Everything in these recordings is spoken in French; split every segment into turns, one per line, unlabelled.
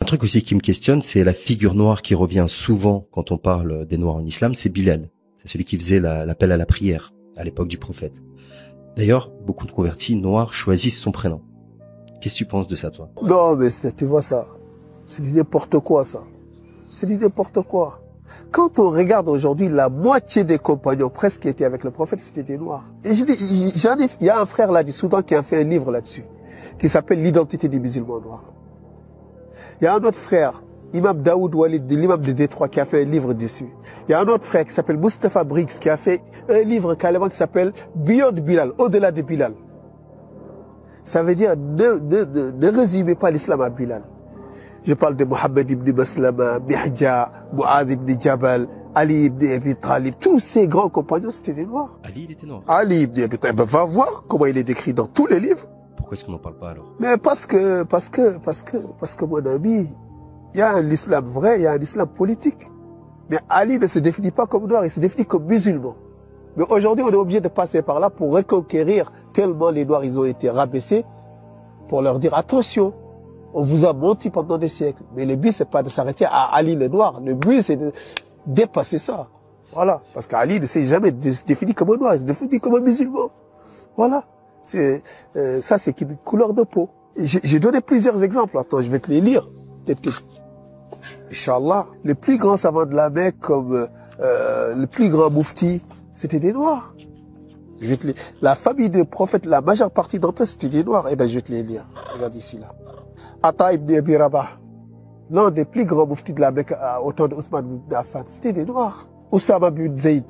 Un truc aussi qui me questionne, c'est la figure noire qui revient souvent quand on parle des Noirs en islam, c'est Bilal. C'est celui qui faisait l'appel à la prière à l'époque du prophète. D'ailleurs, beaucoup de convertis noirs choisissent son prénom. Qu'est-ce que tu penses de ça, toi?
Non, mais tu vois ça, c'est du n'importe quoi, ça. C'est du n'importe quoi. Quand on regarde aujourd'hui, la moitié des compagnons presque qui étaient avec le prophète, c'était des Noirs. Et je dis, il y a un frère là du Soudan qui a fait un livre là-dessus, qui s'appelle L'identité des musulmans noirs. Il y a un autre frère, Imam Daoud Walid, l'imam de Détroit, qui a fait un livre dessus. Il y a un autre frère qui s'appelle Mustafa Briggs, qui a fait un livre carrément qui s'appelle Beyond Bilal, au-delà de Bilal. Ça veut dire, ne résumez pas l'islam à Bilal. Je parle de Mohammed ibn Maslama, Mihja, Mu'adh ibn Jabal, Ali ibn Abi Talib. Tous ces grands compagnons, c'était des Noirs.
Ali, il était noir.
Ali ibn Abi Talib, va voir comment il est décrit dans tous les livres.
Pourquoi est-ce qu'on n'en parle pas alors?
Mais parce que mon ami, il y a un islam vrai, il y a un islam politique. Mais Ali ne se définit pas comme noir, il se définit comme musulman. Mais aujourd'hui, on est obligé de passer par là pour reconquérir tellement les Noirs, ils ont été rabaissés, pour leur dire attention, on vous a menti pendant des siècles. Mais le but, c'est pas de s'arrêter à Ali le Noir. Le but, c'est de dépasser ça. Voilà. Parce qu'Ali ne s'est jamais défini comme un noir, il se définit comme un musulman. Voilà. Ça, c'est une couleur de peau. J'ai donné plusieurs exemples. Attends, je vais te les lire. Peut-être que, Inch'Allah, les plus grands savants de la Mecque, comme le plus grand moufti, c'était des Noirs. La famille des prophètes, la majeure partie d'entre eux, c'était des Noirs. Eh ben, je vais te les lire. Regarde ici, là. Ata ibn Abi Rabah, l'un des plus grands mouftis de la Mecque au temps d'Othman ibn Affan, c'était des Noirs. Oussama ibn Zayd,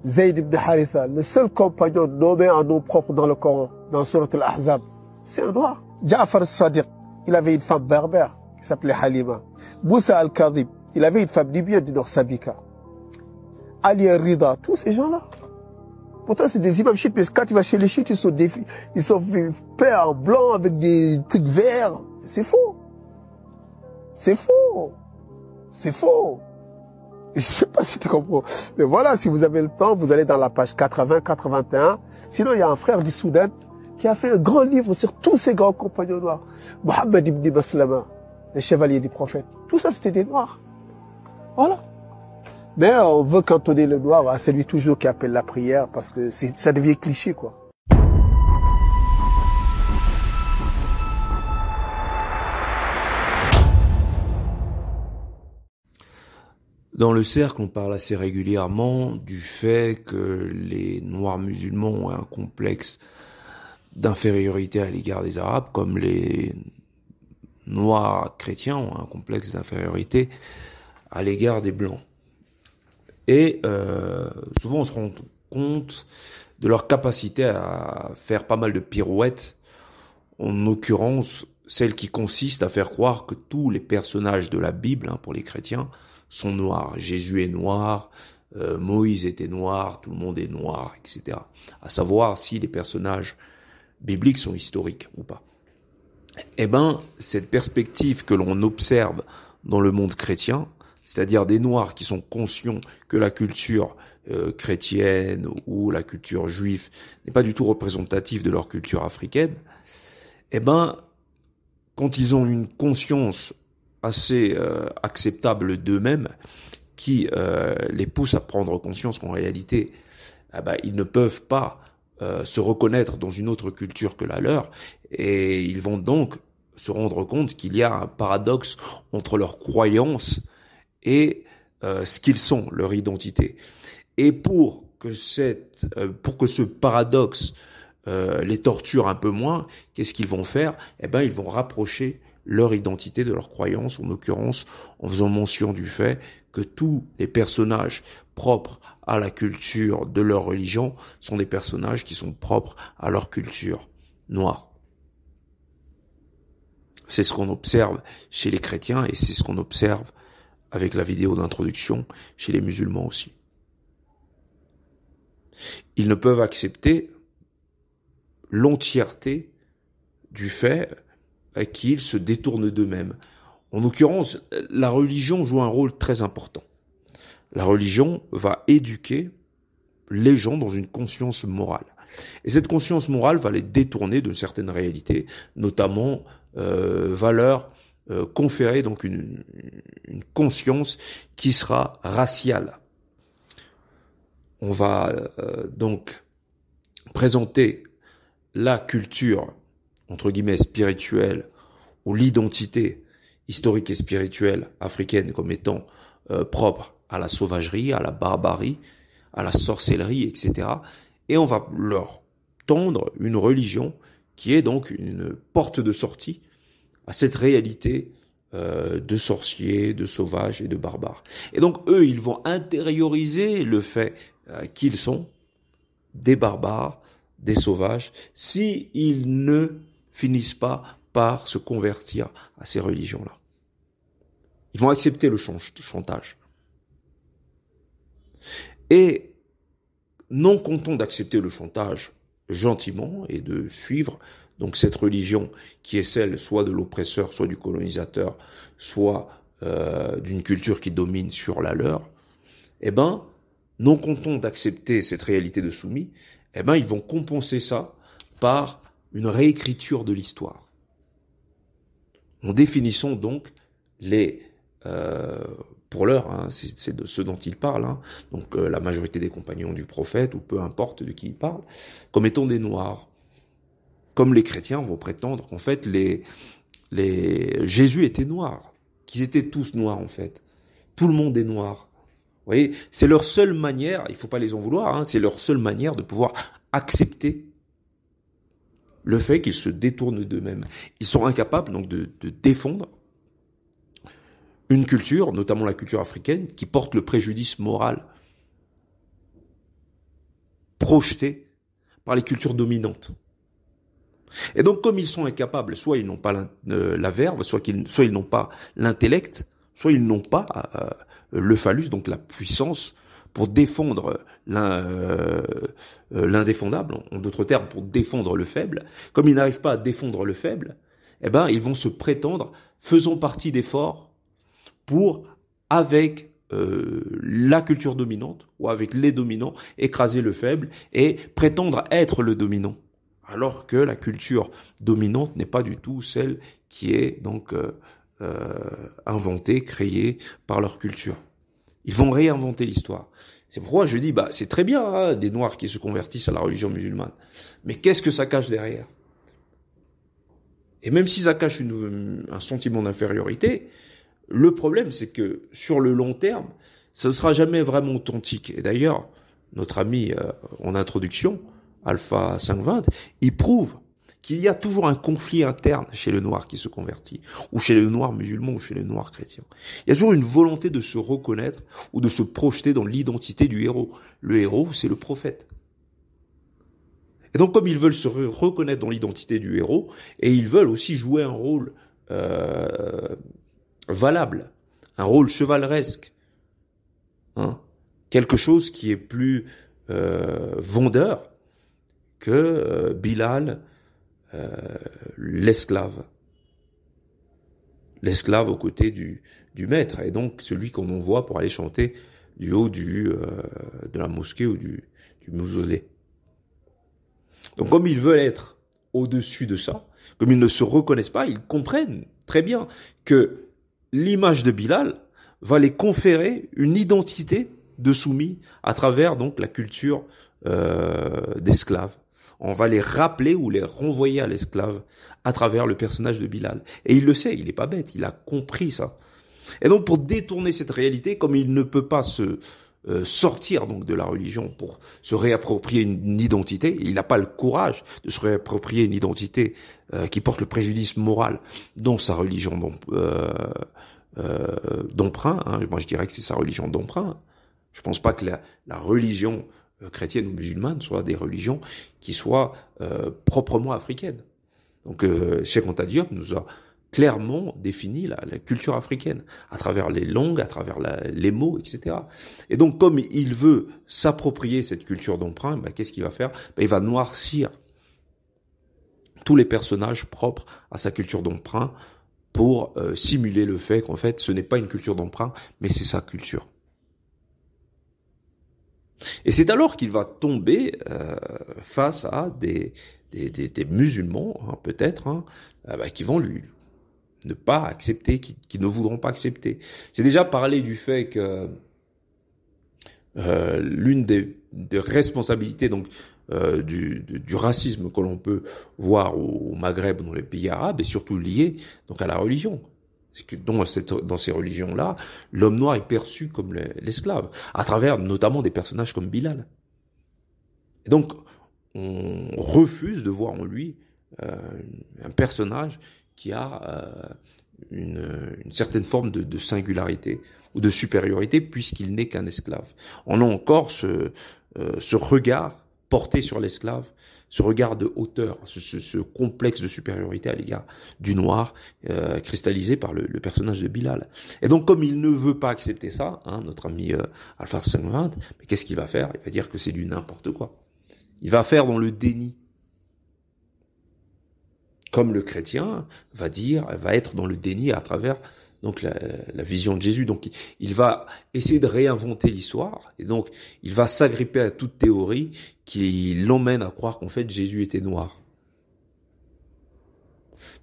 Zayd ibn Haritha, le seul compagnon nommé en nom propre dans le Coran, dans Surat al-Ahzab, c'est un Noir. Ja'far al-Sadiq, il avait une femme berbère qui s'appelait Halima. Moussa al-Kadhib, il avait une femme libyenne du Nord, Sabika. Ali al-Rida, tous ces gens-là. Pourtant, c'est des imams chiites, mais quand tu vas chez les chiites, ils sont peints en blanc avec des trucs verts. C'est faux. C'est faux. C'est faux. Je sais pas si tu comprends. Mais voilà, si vous avez le temps, vous allez dans la page 80, 81. Sinon, il y a un frère du Soudan qui a fait un grand livre sur tous ces grands compagnons noirs. Mohammed ibn Maslama, les chevaliers du prophète. Tout ça, c'était des noirs. Voilà. Mais on veut cantonner le noir à celui toujours qui appelle la prière parce que ça devient cliché, quoi.
Dans le cercle, on parle assez régulièrement du fait que les Noirs musulmans ont un complexe d'infériorité à l'égard des Arabes, comme les Noirs chrétiens ont un complexe d'infériorité à l'égard des Blancs. Et souvent, on se rend compte de leur capacité à faire pas mal de pirouettes, en l'occurrence celle qui consiste à faire croire que tous les personnages de la Bible, pour les chrétiens, sont noirs. Jésus est noir, Moïse était noir, tout le monde est noir, etc. À savoir si les personnages bibliques sont historiques ou pas. Eh ben, cette perspective que l'on observe dans le monde chrétien, c'est-à-dire des Noirs qui sont conscients que la culture chrétienne ou la culture juive n'est pas du tout représentative de leur culture africaine, eh ben, quand ils ont une conscience assez acceptable d'eux-mêmes, qui les pousse à prendre conscience qu'en réalité, ils ne peuvent pas se reconnaître dans une autre culture que la leur, et ils vont donc se rendre compte qu'il y a un paradoxe entre leurs croyances et ce qu'ils sont, leur identité. Et pour que ce paradoxe les torture un peu moins, qu'est-ce qu'ils vont faire? Eh ben, ils vont rapprocher leur identité de leur croyance, en l'occurrence en faisant mention du fait que tous les personnages propres à la culture de leur religion sont des personnages qui sont propres à leur culture noire. C'est ce qu'on observe chez les chrétiens et c'est ce qu'on observe avec la vidéo d'introduction chez les musulmans aussi. Ils ne peuvent accepter l'entièreté du fait qu'ils se détournent d'eux-mêmes. En l'occurrence, la religion joue un rôle très important. La religion va éduquer les gens dans une conscience morale. Et cette conscience morale va les détourner de certaines réalités, notamment valeurs conférer donc une conscience qui sera raciale. On va donc présenter la culture, entre guillemets, spirituelle, ou l'identité historique et spirituelle africaine comme étant propre à la sauvagerie, à la barbarie, à la sorcellerie, etc. Et on va leur tendre une religion qui est donc une porte de sortie à cette réalité de sorciers, de sauvages et de barbares. Et donc eux, ils vont intérioriser le fait qu'ils sont des barbares, des sauvages, si ils ne finissent pas par se convertir à ces religions-là. Ils vont accepter le chantage. Et non content d'accepter le chantage gentiment et de suivre donc cette religion qui est celle soit de l'oppresseur, soit du colonisateur, soit d'une culture qui domine sur la leur, eh ben, non content d'accepter cette réalité de soumis, eh ben, ils vont compenser ça par une réécriture de l'histoire. En définissant donc les pour l'heure, hein, c'est de ce dont il parle, hein, donc la majorité des compagnons du prophète, ou peu importe de qui il parle, comme étant des noirs. Comme les chrétiens vont prétendre qu'en fait, Jésus était noir, qu'ils étaient tous noirs en fait. Tout le monde est noir. Vous voyez, c'est leur seule manière, il faut pas les en vouloir, hein, c'est leur seule manière de pouvoir accepter le fait qu'ils se détournent d'eux-mêmes. Ils sont incapables donc de défendre une culture, notamment la culture africaine, qui porte le préjudice moral projeté par les cultures dominantes. Et donc, comme ils sont incapables, soit ils n'ont pas la verve, soit ils n'ont pas l'intellect, soit ils n'ont pas le phallus, donc la puissance, pour défendre l'indéfendable, en d'autres termes, pour défendre le faible. Comme ils n'arrivent pas à défendre le faible, eh ben, ils vont se prétendre faisant partie des forts pour, avec la culture dominante, ou avec les dominants, écraser le faible et prétendre être le dominant. Alors que la culture dominante n'est pas du tout celle qui est donc inventée, créée par leur culture. Ils vont réinventer l'histoire. C'est pourquoi je dis, c'est très bien, hein, des Noirs qui se convertissent à la religion musulmane. Mais qu'est-ce que ça cache derrière? Et même si ça cache un sentiment d'infériorité, le problème, c'est que sur le long terme, ça ne sera jamais vraiment authentique. Et d'ailleurs, notre ami en introduction, Alpha 520, il prouve qu'il y a toujours un conflit interne chez le noir qui se convertit, ou chez le noir musulman, ou chez le noir chrétien. Il y a toujours une volonté de se reconnaître ou de se projeter dans l'identité du héros. Le héros, c'est le prophète. Et donc, comme ils veulent se reconnaître dans l'identité du héros, et ils veulent aussi jouer un rôle valable, un rôle chevaleresque, hein, quelque chose qui est plus vendeur que Bilal, l'esclave aux côtés du maître, et donc celui qu'on envoie pour aller chanter du haut de la mosquée ou du mausolée. Donc comme ils veulent être au-dessus de ça, comme ils ne se reconnaissent pas, ils comprennent très bien que l'image de Bilal va les conférer une identité de soumis à travers donc la culture d'esclaves. On va les rappeler ou les renvoyer à l'esclave à travers le personnage de Bilal. Et il le sait, il n'est pas bête, il a compris ça. Et donc pour détourner cette réalité, comme il ne peut pas se sortir donc de la religion pour se réapproprier une identité, il n'a pas le courage de se réapproprier une identité qui porte le préjudice moral dont sa religion d'emprunt, hein. Moi je dirais que c'est sa religion d'emprunt. Je pense pas que la religion chrétienne ou musulmane soit des religions qui soient proprement africaines. Donc Cheikh Anta Diop nous a clairement défini la culture africaine à travers les langues, à travers les mots, etc. Et donc comme il veut s'approprier cette culture d'emprunt, qu'est-ce qu'il va faire? Il va noircir tous les personnages propres à sa culture d'emprunt pour simuler le fait qu'en fait ce n'est pas une culture d'emprunt, mais c'est sa culture. Et c'est alors qu'il va tomber face à des musulmans, hein, peut-être, hein, qui vont lui ne pas accepter, qui ne voudront pas accepter. C'est déjà parler du fait que l'une des responsabilités donc du racisme que l'on peut voir au Maghreb, dans les pays arabes, est surtout lié donc à la religion. C'est que dans ces religions-là, l'homme noir est perçu comme l'esclave, à travers notamment des personnages comme Bilal. Et donc, on refuse de voir en lui un personnage qui a une certaine forme de singularité ou de supériorité, puisqu'il n'est qu'un esclave. On a encore ce regard porté sur l'esclave, ce regard de hauteur, ce complexe de supériorité à l'égard du noir, cristallisé par le personnage de Bilal. Et donc, comme il ne veut pas accepter ça, notre ami Alpha 520, mais qu'est-ce qu'il va faire? Il va dire que c'est du n'importe quoi. Il va faire dans le déni. Comme le chrétien va être dans le déni à travers donc la vision de Jésus. Donc il va essayer de réinventer l'histoire, et donc il va s'agripper à toute théorie qui l'emmène à croire qu'en fait Jésus était noir.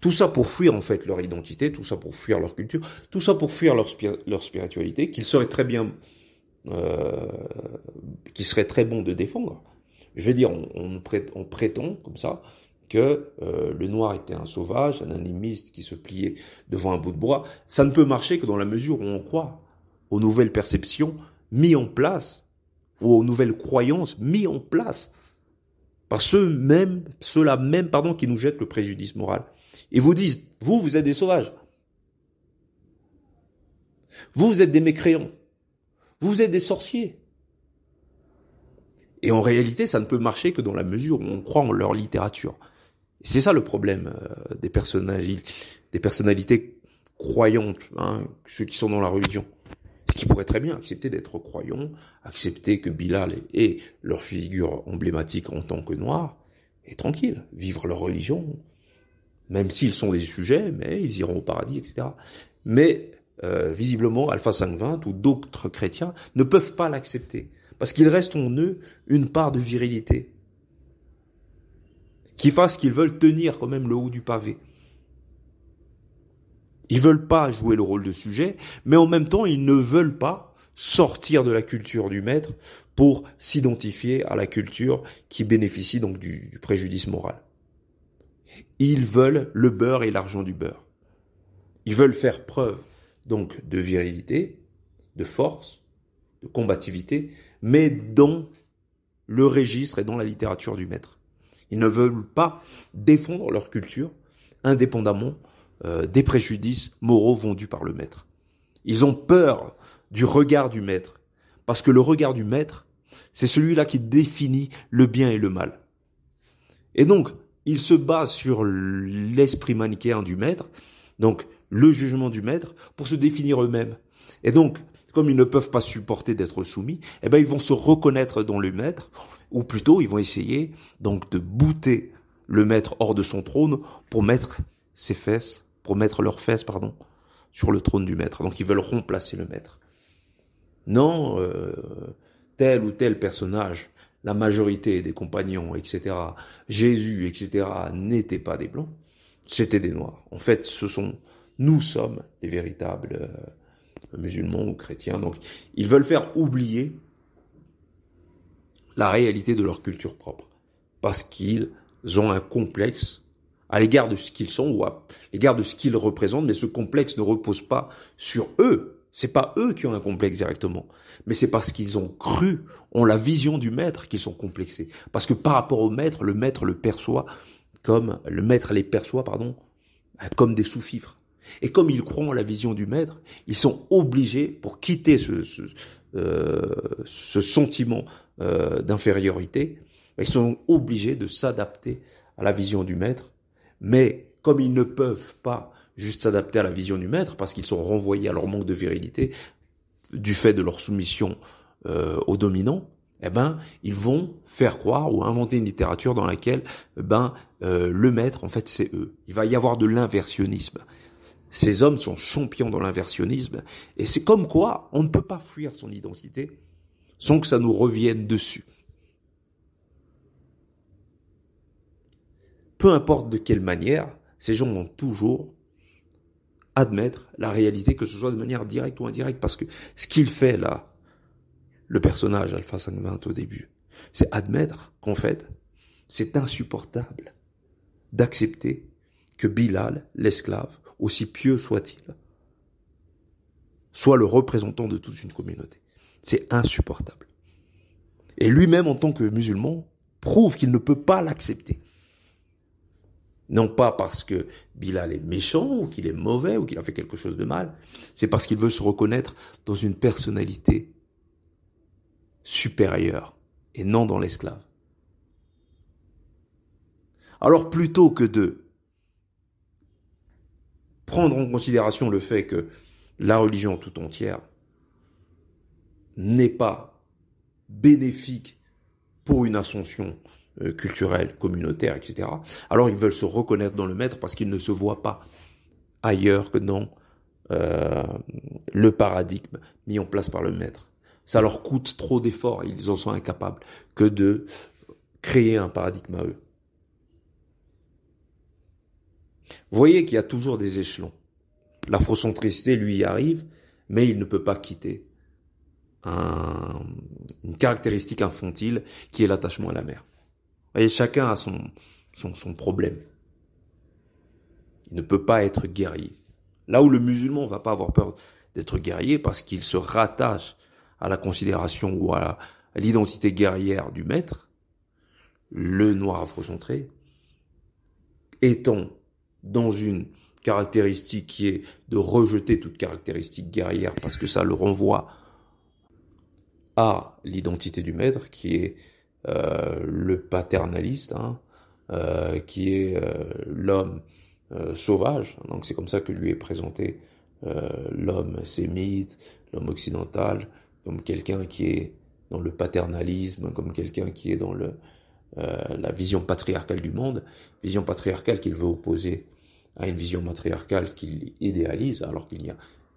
Tout ça pour fuir en fait leur identité, tout ça pour fuir leur culture, tout ça pour fuir leur spiritualité, qu'il serait très bien, qu'il serait très bon de défendre. Je veux dire, on prétend comme ça que le noir était un sauvage, un animiste qui se pliait devant un bout de bois. Ça ne peut marcher que dans la mesure où on croit aux nouvelles perceptions mises en place, ou aux nouvelles croyances mises en place par ceux-là même, qui nous jettent le préjudice moral. Et vous disent, vous êtes des sauvages. Vous êtes des mécréants. Vous êtes des sorciers. Et en réalité, ça ne peut marcher que dans la mesure où on croit en leur littérature. Et c'est ça le problème des personnalités croyantes, ceux qui sont dans la religion. C'est qu'ils pourraient très bien accepter d'être croyants, accepter que Bilal est leur figure emblématique en tant que noir, et tranquille, vivre leur religion, même s'ils sont des sujets, mais ils iront au paradis, etc. Mais visiblement, Alpha 520 ou d'autres chrétiens ne peuvent pas l'accepter. Parce qu'il reste en eux une part de virilité qui fasse qu'ils veulent tenir quand même le haut du pavé. Ils veulent pas jouer le rôle de sujet, mais en même temps, ils ne veulent pas sortir de la culture du maître pour s'identifier à la culture qui bénéficie donc du préjudice moral. Ils veulent le beurre et l'argent du beurre. Ils veulent faire preuve donc de virilité, de force, de combativité, mais dans le registre et dans la littérature du maître. Ils ne veulent pas défendre leur culture indépendamment des préjudices moraux vendus par le maître. Ils ont peur du regard du maître, parce que le regard du maître, c'est celui-là qui définit le bien et le mal. Et donc, ils se basent sur l'esprit manichéen du maître, donc le jugement du maître, pour se définir eux-mêmes. Et donc, comme ils ne peuvent pas supporter d'être soumis, ils vont se reconnaître dans le maître, ou plutôt ils vont essayer donc de bouter le maître hors de son trône pour mettre leurs fesses, sur le trône du maître. Donc ils veulent remplacer le maître. Non, tel ou tel personnage, la majorité des compagnons, etc., Jésus, etc., n'étaient pas des blancs, c'était des noirs. En fait, nous sommes les véritables musulmans ou chrétiens. Donc, ils veulent faire oublier la réalité de leur culture propre, parce qu'ils ont un complexe à l'égard de ce qu'ils sont ou à l'égard de ce qu'ils représentent, mais ce complexe ne repose pas sur eux. C'est pas eux qui ont un complexe directement, mais c'est parce qu'ils ont cru en la vision du maître qu'ils sont complexés. Parce que par rapport au maître, le maître les perçoit comme des sous-fifres. Et comme ils croient en la vision du maître, ils sont obligés, pour quitter ce sentiment d'infériorité, ils sont obligés de s'adapter à la vision du maître. Mais comme ils ne peuvent pas juste s'adapter à la vision du maître, parce qu'ils sont renvoyés à leur manque de virilité, du fait de leur soumission aux dominants, ils vont faire croire ou inventer une littérature dans laquelle le maître, en fait, c'est eux. Il va y avoir de l'inversionnisme. Ces hommes sont champions dans l'inversionnisme, et c'est comme quoi on ne peut pas fuir son identité sans que ça nous revienne dessus. Peu importe de quelle manière, ces gens vont toujours admettre la réalité, que ce soit de manière directe ou indirecte, parce que ce qu'il fait là, le personnage Alpha Sanguin au début, c'est admettre qu'en fait, c'est insupportable d'accepter que Bilal, l'esclave, aussi pieux soit-il, soit le représentant de toute une communauté. C'est insupportable. Et lui-même, en tant que musulman, prouve qu'il ne peut pas l'accepter. Non pas parce que Bilal est méchant, ou qu'il est mauvais, ou qu'il a fait quelque chose de mal, c'est parce qu'il veut se reconnaître dans une personnalité supérieure, et non dans l'esclave. Alors plutôt que de prendre en considération le fait que la religion tout entière n'est pas bénéfique pour une ascension culturelle, communautaire, etc. Alors ils veulent se reconnaître dans le maître parce qu'ils ne se voient pas ailleurs que dans le paradigme mis en place par le maître. Ça leur coûte trop d'efforts, ils en sont incapables que de créer un paradigme à eux. Vous voyez qu'il y a toujours des échelons. L'afrocentricité, lui, y arrive, mais il ne peut pas quitter une caractéristique infantile qui est l'attachement à la mère. Vous voyez, chacun a son problème. Il ne peut pas être guerrier. Là où le musulman ne va pas avoir peur d'être guerrier parce qu'il se rattache à la considération ou à l'identité guerrière du maître, le noir afrocentré, étant dans une caractéristique qui est de rejeter toute caractéristique guerrière parce que ça le renvoie à l'identité du maître qui est le paternaliste, qui est l'homme sauvage. Donc c'est comme ça que lui est présenté l'homme sémite, l'homme occidental, comme quelqu'un qui est dans le paternalisme, comme quelqu'un qui est dans la vision patriarcale du monde, vision patriarcale qu'il veut opposer à une vision matriarcale qu'il idéalise, alors qu'il n'y a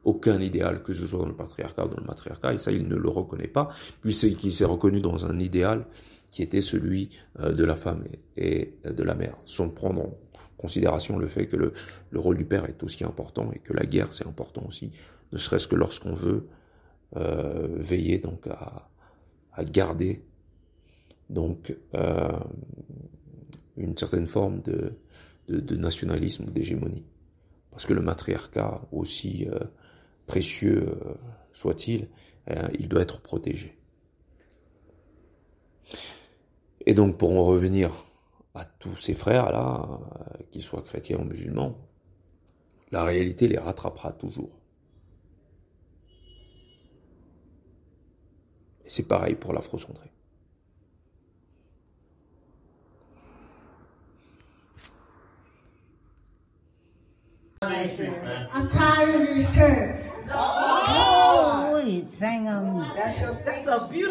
aucun idéal, que ce soit dans le patriarcat ou dans le matriarcat, et ça il ne le reconnaît pas, puisqu'il s'est reconnu dans un idéal qui était celui de la femme et de la mère, sans prendre en considération le fait que le rôle du père est aussi important, et que la guerre c'est important aussi, ne serait-ce que lorsqu'on veut veiller donc à garder donc une certaine forme de nationalisme ou d'hégémonie. Parce que le matriarcat, aussi précieux soit-il, il doit être protégé. Et donc pour en revenir à tous ces frères-là, qu'ils soient chrétiens ou musulmans, la réalité les rattrapera toujours. Et c'est pareil pour l'afrocentré.
I'm tired of this church. Oh, that's a beautiful.